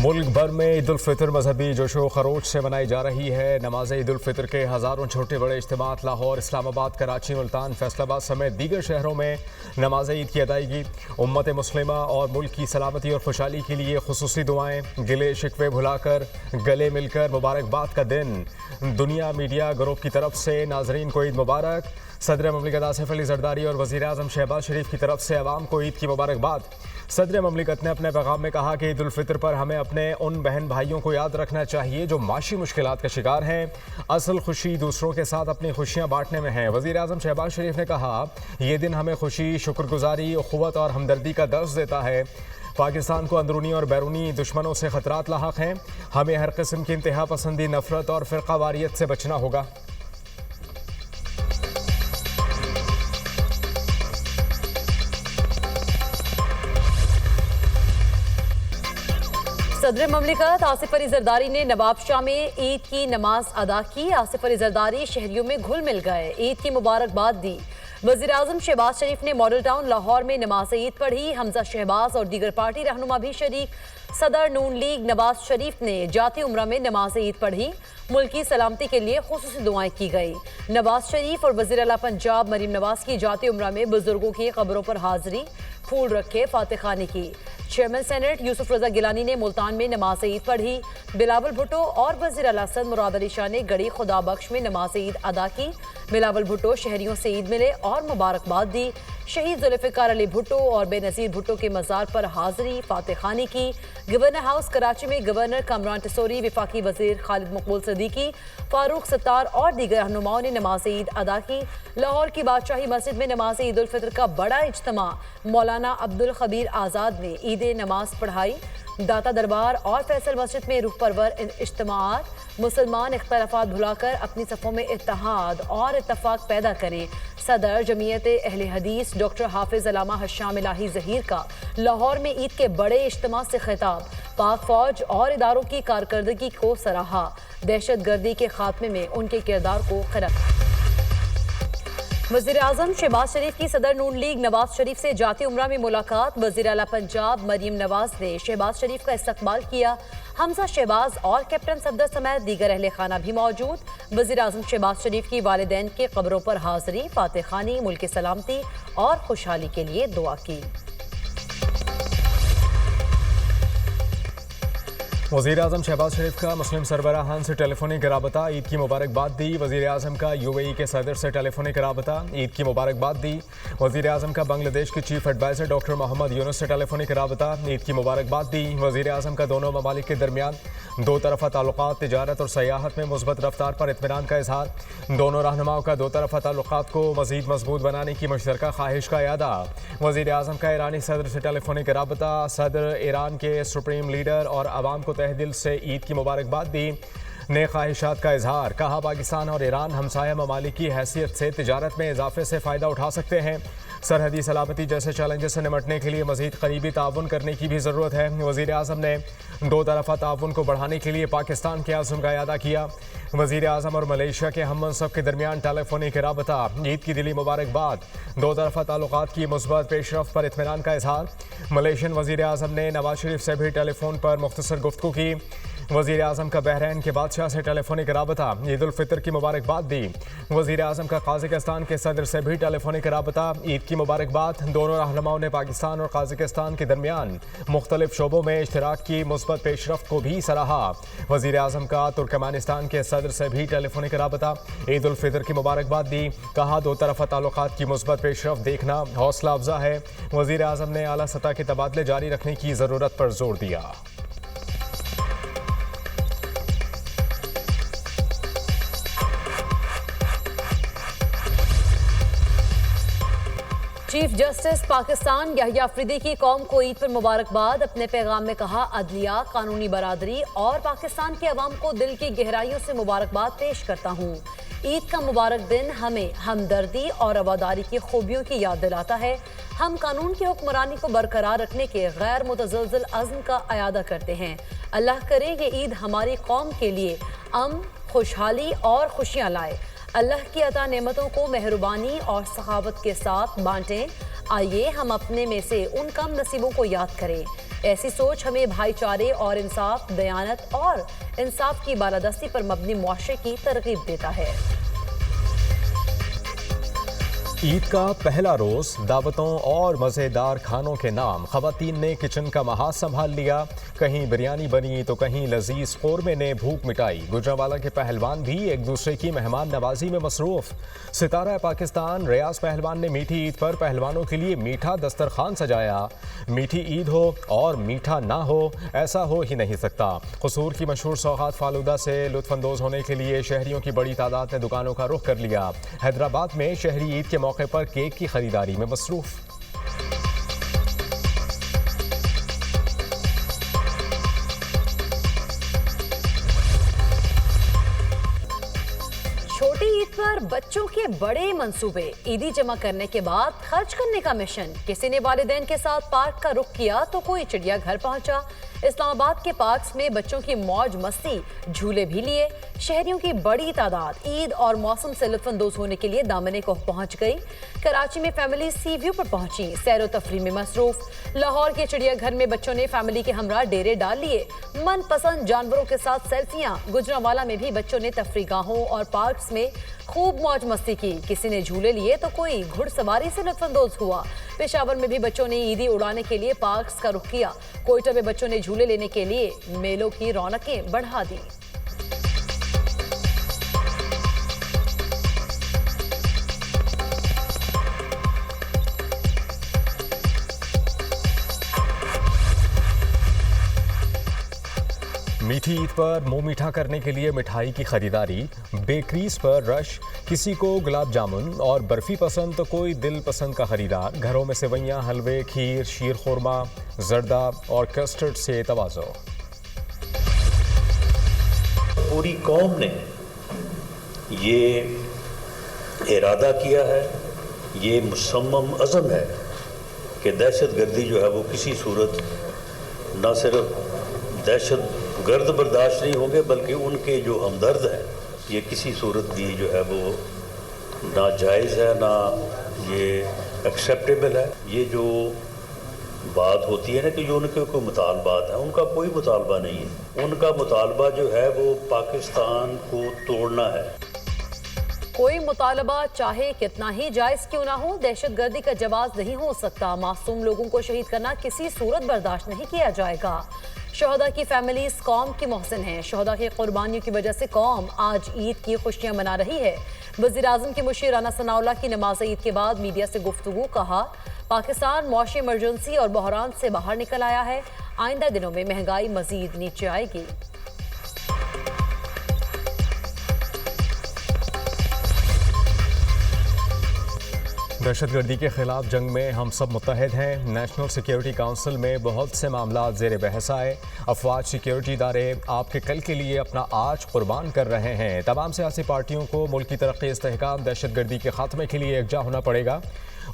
मुल्क भर में ईद उल फितर मजहबी जोशो खरोश से मनाई जा रही है। नमाज ईद उल फितर के हज़ारों छोटे बड़े इज्तिमात लाहौर, इस्लामाबाद, कराची, मुल्तान, फैसलाबाद समेत दीगर शहरों में नमाज ईद की अदायगी, उम्मत मुस्लिमा और मुल्क की सलामती और खुशहाली के लिए खुसूसी दुआएं, गिले शिकवे भुलाकर गले मिलकर मुबारकबाद का दिन। दुनिया मीडिया ग्रुप की तरफ से नाजरीन को ईद मुबारक। सदर ममलिकत आसिफ अली जरदारी और वज़ीर आज़म शहबाज शरीफ की तरफ से अवाम को ईद की मुबारकबाद। सदर ममलिकत ने अपने पैगाम में कहा कि ईद उल फितर पर हमें अपने उन बहन भाइयों को याद रखना चाहिए जो माशी मुश्किलात का शिकार हैं। असल खुशी दूसरों के साथ अपनी खुशियाँ बांटने में है। वज़ीर आज़म शहबाज शरीफ ने कहा, ये दिन हमें खुशी, शुक्रगुजारी, उख़्वत और हमदर्दी का दर्स देता है। पाकिस्तान को अंदरूनी और बैरूनी दुश्मनों से ख़तरात लाहक हैं। हमें हर किस्म की इंतहा पसंदी, नफरत और फ़िरक़ावारियत से बचना होगा। सदर ममलिकत आसिफ अली जरदारी ने नवाबशाह में ईद की नमाज अदा की। आसिफ अली जरदारी शहरियों में घुल मिल गए, ईद की मुबारकबाद दी। वज़ीर आज़म शहबाज शरीफ ने मॉडल टाउन लाहौर में नमाज ईद पढ़ी। हमजा शहबाज और दीगर पार्टी रहनुमा भी शरीक। सदर नून लीग नवाज शरीफ ने जाती उम्रा में नमाज ईद पढ़ी। मुल्क की सलामती के लिए खुसूसी दुआएं की गई। नवाज शरीफ और वज़ीर आला पंजाब मरीम नवाज की जाती उम्रा में बुजुर्गों की कब्रों पर हाजिरी, फूल रखे, फातिखानी की। चेयरमैन सेनेट यूसुफ रजा गिलानी ने मुल्तान में नमाज ईद पढ़ी। बिलावल भुट्टो और वज़ीर आला सद मुराद अली शाह ने गड़ी खुदा बख्श में नमाज ईद अदा की। बिलावल भुट्टो शहरियों से ईद मिले और मुबारकबाद दी। शहीद जुल्फ़िकार अली भुट्टो और बेनज़ीर भुट्टो के मज़ार पर हाजिरी, फातिखानी की। गवर्नर हाउस कराची में गवर्नर कामरान टिसोरी, वफाकी वज़ीर खालिद मकबूल सदीकी, फारूक सत्तार और दीगर रहनुमाओं ने नमाज ईद अदा की। लाहौर की बादशाही मस्जिद में नमाज ईद उल फितर का बड़ा इज्तिमा। मौलाना अब्दुल खबीर आज़ाद ने ईद नमाज पढ़ाई। दाता दरबार और फैसल मस्जिद में रूह परवर इज्तिमात। मुसलमान इख्तलाफात भुलाकर अपनी सफ़ों में इत्तेहाद और इत्तफाक पैदा करें। सदर जमीयत अहले हदीस डॉक्टर हाफिज अलामा हशाम इलाही ज़हीर का लाहौर में ईद के बड़े इज्तिमा से खिताब। पाक फौज और इदारों की कारकर्दगी को सराहा। दहशत गर्दी के खात्मे में उनके किरदार को खिताब। वज़ीर आज़म शहबाज शरीफ की सदर नून लीग नवाज शरीफ से जाती उम्रा में मुलाकात। वज़ीर आला पंजाब मरीम नवाज ने शहबाज शरीफ का इस्तकबाल किया। हमजा शहबाज और कैप्टन सफदर समेत दीगर अहले खाना भी मौजूद। वज़ीर आज़म शहबाज शरीफ की वालिदैन के कब्रों पर हाजिरी, फातिखानी, मुल्क की सलामती और खुशहाली के लिए दुआ की। वज़ीर आज़म शहबाज शरीफ का मुस्लिम सरबराहान से टेलीफोनिक राबता, ईद की मुबारकबाद दी। वज़ीर आज़म का यूएई के सदर से टेलीफोनिक राबता, ईद की मुबारकबाद दी। वज़ीर आज़म का बांग्लादेश के chief adviser doctor Mohammad Yunus से टेलीफोनिक राबता, ईद की मुबारकबाद दी। वज़ीर आज़म का दोनों ममालिक के दरमियान दो तरफ़ा ताल्लुकात, तिजारत और सयाहत में मुस्बत रफ्तार पर इत्मीनान का इजहार। दोनों रहनुमाओं का दो तरफ़ा ताल्लुकात को मज़ीद मजबूत बनाने की मुश्तरका ख्वाहिश का इयादा। वज़ीर आज़म का ईरानी सदर से टेलीफोनिक राबता, सदर ईरान के सुप्रीम लीडर और आवाम को तहे दिल से ईद की मुबारकबाद दी। नए ख्वाहिशात का इजहार, कहा पाकिस्तान और ईरान हमसाया ममालिक की हैसियत से तिजारत में इजाफे से फ़ायदा उठा सकते हैं। सरहदी सलामती जैसे चैलेंजेस से निमटने के लिए मज़ीद करीबी ताउन करने की भी ज़रूरत है। वज़ीर आज़म ने दो तरफ़ा ताउन को बढ़ाने के लिए पाकिस्तान के आज़म का इयादा किया। वज़ीर आज़म और मलेशिया के हम मनसब के दरमियान टेलीफोनिक राबता, ईद की दिली मुबारकबाद, दो तरफ़ा ताल्लुकात की मुस्बत पेशरफ पर इत्मीनान का इजहार। मलेशियन वज़ीर आज़म ने नवाज शरीफ से भी टेलीफोन पर मुख्तसर गुफ्तगू की। वज़ीर आज़म का बहरैन के बादशाह से टेलीफोनिक राबता, ईद उल फितर की मुबारकबाद दी। वज़ीर आज़म का काज़ाकिस्तान के सदर से भी टेलीफोनिक राबता, ईद की मुबारकबाद। दोनों रहनुमाओं ने पाकिस्तान और काज़ाकिस्तान के दरमियान मुख्तलिफ शोबों में इश्तराक की मुस्बत पेशरफ्त को भी सराहा। वज़ीर आज़म का तुर्कमेनिस्तान के सदर से भी टेलीफोनिक राबता, ईद उल फितर की मुबारकबाद दी। कहा, दो तरफ़ा ताल्लुकात की मुस्बत पेशरफ्त देखना हौसला अफजा है। वज़ीर आज़म ने आला सतह के तबादले जारी रखने की ज़रूरत पर जोर दिया। चीफ जस्टिस पाकिस्तान याहिया अफरीदी की कौम को ईद पर मुबारकबाद। अपने पैगाम में कहा, अदलिया, कानूनी बरादरी और पाकिस्तान के अवाम को दिल की गहराइयों से मुबारकबाद पेश करता हूँ। ईद का मुबारक दिन हमें हमदर्दी और रवादारी की खूबियों की याद दिलाता है। हम कानून की हुक्मरानी को बरकरार रखने के गैर मुतज़लज़ल अज़्म का अयादा करते हैं। अल्लाह करे ये ईद हमारी कौम के लिए अमन, खुशहाली और खुशियाँ लाए। अल्लाह की अता नेमतों को मेहरबानी और सखावत के साथ बांटें। आइए हम अपने में से उन कम नसीबों को याद करें। ऐसी सोच हमें भाईचारे और इंसाफ, दयानत और इंसाफ की बालादस्ती पर मबनी मुआशरे की तरगीब देता है। ईद का पहला रोज दावतों और मज़ेदार खानों के नाम ख़वातीन ने किचन का महाज संभाल लिया। कहीं बिरयानी बनी तो कहीं लजीज क़ोरमे ने भूख मिटाई। गुजरांवाला के पहलवान भी एक दूसरे की मेहमान नवाजी में मसरूफ़। सितारा पाकिस्तान रियाज पहलवान ने मीठी ईद पर पहलवानों के लिए मीठा दस्तरखान सजाया। मीठी ईद हो और मीठा ना हो, ऐसा हो ही नहीं सकता। कसूर की मशहूर सौगात फालूदा से लुत्फ़अंदोज़ होने के लिए शहरियों की बड़ी तादाद ने दुकानों का रुख कर लिया। हैदराबाद में शहरी ईद के मौके पर केक की खरीदारी में मसरूफ। छोटी ईद पर बच्चों के बड़े मंसूबे, ईदी जमा करने के बाद खर्च करने का मिशन। किसी ने वालिदैन के साथ पार्क का रुख किया तो कोई चिड़ियाघर पहुंचा। इस्लामाबाद के पार्क्स में बच्चों की मौज मस्ती, झूले भी लिए। शहरियों की बड़ी तादाद ईद और मौसम से लुत्फ़अंदोज़ होने के लिए दामने को पहुंच गई। कराची में फैमिली सी व्यू पर पहुंची, सैर व तफरी में मसरूफ। लाहौर के चिड़ियाघर में बच्चों ने फैमिली के हमरा डेरे डाल लिए। मनपसंद जानवरों के साथ सेल्फियां। गुजरांवाला में भी बच्चों ने तफरीगाहों और पार्क्स में खूब मौज मस्ती की। किसी ने झूले लिए तो कोई घुड़सवारी से लुत्फ़अंदोज़ हुआ। पेशावर में भी बच्चों ने ईदी उड़ाने के लिए पार्क्स का रुख किया। कोयटा में बच्चों ने झूले लेने के लिए मेलों की रौनकें बढ़ा दी। मीठी ईद पर मुंह मीठा करने के लिए मिठाई की खरीदारी, बेकरीज पर रश। किसी को गुलाब जामुन और बर्फी पसंद तो कोई दिल पसंद का खरीदार। घरों में सेवैयां, हलवे, खीर, शीर खुरमा, जर्दा और कस्टर्ड से तवाज़ो। पूरी कौम ने ये इरादा किया है, ये मुसम्मम अज़म है कि दहशतगर्दी जो है वो किसी सूरत न सिर्फ दहशत गर्द बर्दाश्त नहीं होंगे बल्कि उनके जो हमदर्द हैं ये किसी सूरत भी जो है वो ना जायज़ है, ना ये एक्सेप्टेबल है। ये जो बात होती है ना कि जो उनके कोई मुतालबात हैं, उनका कोई मुतालबा नहीं है। उनका मुतालबा जो है वो पाकिस्तान को तोड़ना है। कोई मुतालबा चाहे कितना ही जायज क्यों ना हो, दहशतगर्दी का जवाब नहीं हो सकता। मासूम लोगों को शहीद करना किसी सूरत बर्दाश्त नहीं किया जाएगा। शहदा की फैमिलीज कौम की मोहसिन हैं। शहदा की कुर्बानियों की वजह से कौम आज ईद की खुशियां मना रही है। वज़ीर आज़म के मुशीर राना सनाउल्लाह की नमाज ईद के बाद मीडिया से गुफ्तगू। कहा, पाकिस्तान मौशी इमरजेंसी और बहरान से बाहर निकल आया है। आइंदा दिनों में महंगाई मजीद नीचे आएगी। दहशतगर्दी के खिलाफ जंग में हम सब मुत्तहिद हैं। नेशनल सिक्योरिटी काउंसिल में बहुत से मामला ज़ेर बहस आए। अफवाज सिक्योरिटी इदारे आपके कल के लिए अपना आज कुर्बान कर रहे हैं। तमाम सियासी पार्टियों को मुल्क की तरक्की, इस्तेहकाम, दहशतगर्दी के खात्मे के लिए एकजा होना पड़ेगा।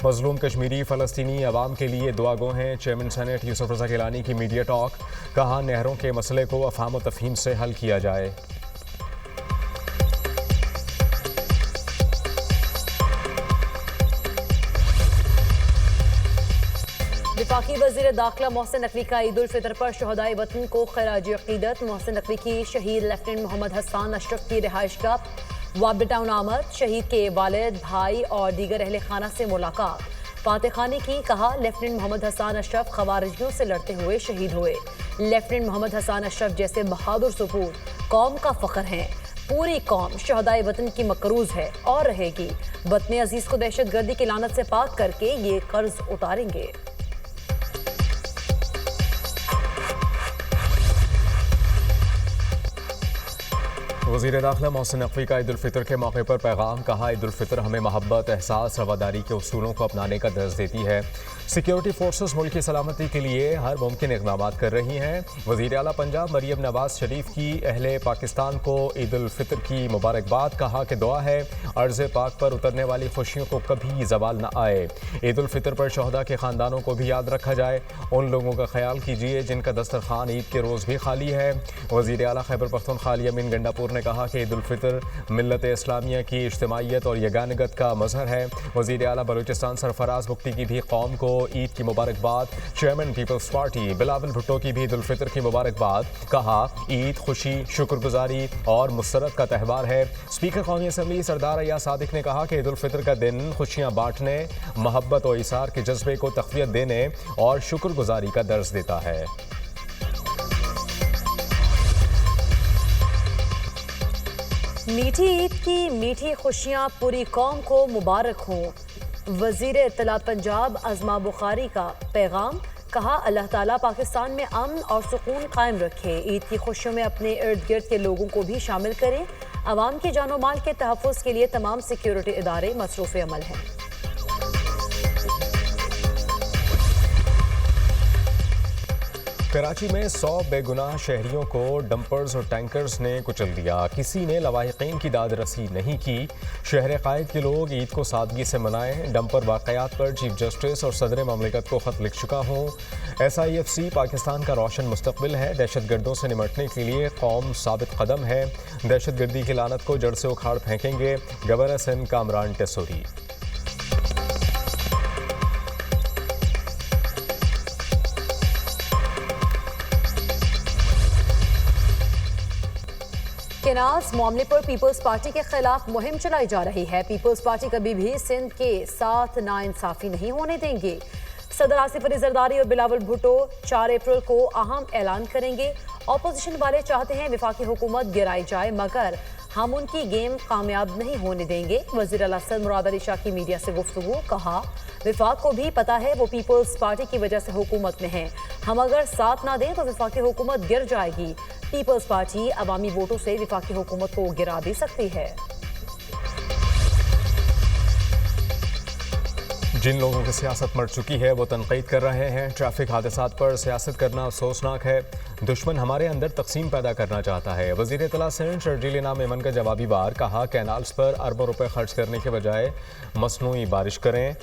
मजलूम कश्मीरी फ़लस्तीनी अवाम के लिए दुआ गो हैं। चेयरमैन सेनेट यूसुफ रज़ा गिलानी की मीडिया टॉक। कहा, नहरों के मसले को अफ़हाम व तफ़हीम से हल किया जाए। वफाकी वज़ीर दाखिला मोहसिन नकवी का ईद उल फितर पर शहदाए वतन को खराज अक़ीदत। मोहसिन नकवी की शहीद लेफ्टिनेंट मोहम्मद हसन अशरफ की रिहाइशगाह वाबडा टाउन आमद। शहीद के वालिद, भाई और दीगर अहले खाना से मुलाकात। फातह खानी की। कहा, लेफ्टिनेंट मोहम्मद हसन अशरफ खवारिजियों से लड़ते हुए शहीद हुए। लेफ्टिनेंट मोहम्मद हसन अशरफ जैसे बहादुर सपूत कौम का फ़ख्र हैं। पूरी कौम शहदाए वतन की मकरूज है और रहेगी। वतन अजीज़ को दहशतगर्दी की लानत से पाक करके ये कर्ज उतारेंगे। वज़ीर दाखिला मोहसिन नकवी का ईद उल फितर के मौके पर पैगाम। कहा, ईद उल फितर हमें मोहब्बत, एहसास, रवादारी के उसूलों को अपनाने का दर्ज देती है। सिक्योरिटी फोर्सेस मुल्क की सलामती के लिए हर मुमकिन इक़दाम कर रही हैं। वज़ीर आला पंजाब मरियम नवाज शरीफ की अहले पाकिस्तान को ईद उल फितर की मुबारकबाद। कहा कि दुआ है अर्ज़ पाक पर उतरने वाली खुशियों को कभी ज़वाल न आए। ईद उल फितर पर शहदा के ख़ानदानों को भी याद रखा जाए। उन लोगों का ख्याल कीजिए जिनका दस्तरखान ईद के रोज़ भी खाली है। वज़ीर आला खैबर पख्तूनख्वा अली अमीन गंडापुर ने ने कहा कि ईद उल फितर मिल्लत इस्लामिया की इज्तिमाइयत और यगानगत का मजहर है। वज़ीर आला बलूचिस्तान सरफराज बुख्ती की भी कौम को ईद की मुबारकबाद। Chairman Peoples Party Bilawal Bhutto की भी ईद उल फितर की मुबारकबाद। कहा, ईद खुशी, शुक्रगुजारी और मुसरत का त्यौहार है। स्पीकर कौमी असम्बली सरदार अय्याज सादिक ने कहा कि ईद उल फितर का दिन खुशियाँ बांटने, मोहब्बत और इसार के जज्बे को तक़वियत देने और शुक्रगुजारी का दर्ज देता है। मीठी ईद की मीठी खुशियाँ पूरी कौम को मुबारक हों। वज़ीर इत्तलात पंजाब अज़मा बुखारी का पैगाम। कहा, अल्लाह ताला पाकिस्तान में अमन और सुकून कायम रखे। ईद की खुशियों में अपने इर्द गिर्द के लोगों को भी शामिल करें। अवाम की जानो माल के तहफ़्फ़ुज़ के लिए तमाम सिक्योरिटी इदारे मसरूफ़ अमल हैं। कराची में 100 बेगुनाह शहरियों को डंपर्स और टैंकर्स ने कुचल दिया। किसी ने लवाहिकीन की दाद रसी नहीं की। शहर कायद के लोग ईद को सादगी से मनाएं। डंपर वाक़यात पर चीफ जस्टिस और सदर ममलिकत को ख़त लिख चुका हूँ। SIFC पाकिस्तान का रोशन मुस्तकबिल है। दहशत गर्दों से निमटने के लिए कौम साबित कदम है। दहशत गर्दी की लानत को जड़ से उखाड़ फेंकेंगे। गवर्नर सिंध कामरान टेसोरी। केनाज मामले पर पीपल्स पार्टी के खिलाफ मुहिम चलाई जा रही है। पीपल्स पार्टी कभी भी सिंध के साथ नाइंसाफी नहीं होने देंगे। सदर आसिफ अली जरदारी और बिलावल भुट्टो 4 अप्रैल को अहम ऐलान करेंगे। ऑपोजिशन वाले चाहते हैं वफाकी हुकूमत गिराई जाए, मगर हम उनकी गेम कामयाब नहीं होने देंगे। वज़ीर आला सदर मुराद अली शाह की मीडिया से गुफ्तगू। कहा, वफाक को भी पता है वो पीपल्स पार्टी की वजह से हुकूमत में है। हम अगर साथ ना दें तो वफाकी हुकूमत गिर जाएगी। पीपल्स पार्टी अवामी वोटों से वफाकी हुकूमत को गिरा भी सकती है। जिन लोगों की सियासत मर चुकी है वो तनकीद कर रहे हैं। ट्रैफिक हादसात पर सियासत करना अफसोसनाक है। दुश्मन हमारे अंदर तकसीम पैदा करना चाहता है। वज़ीर इत्तला सिंध शर्जील नाम मेमन का जवाबी वार। कहा, कैनाल्स पर अरबों रुपए खर्च करने के बजाय मसनूई बारिश करें।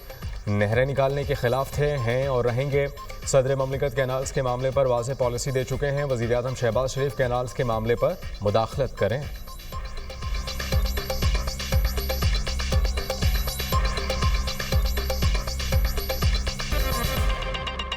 नहरें निकालने के खिलाफ थे, हैं और रहेंगे। सदर ममलिकत कैनाल्स के मामले पर वाज़ेह पॉलिसी दे चुके हैं। वज़ीर आज़म शहबाज शरीफ कैनाल्स के मामले पर मुदाखलत करें।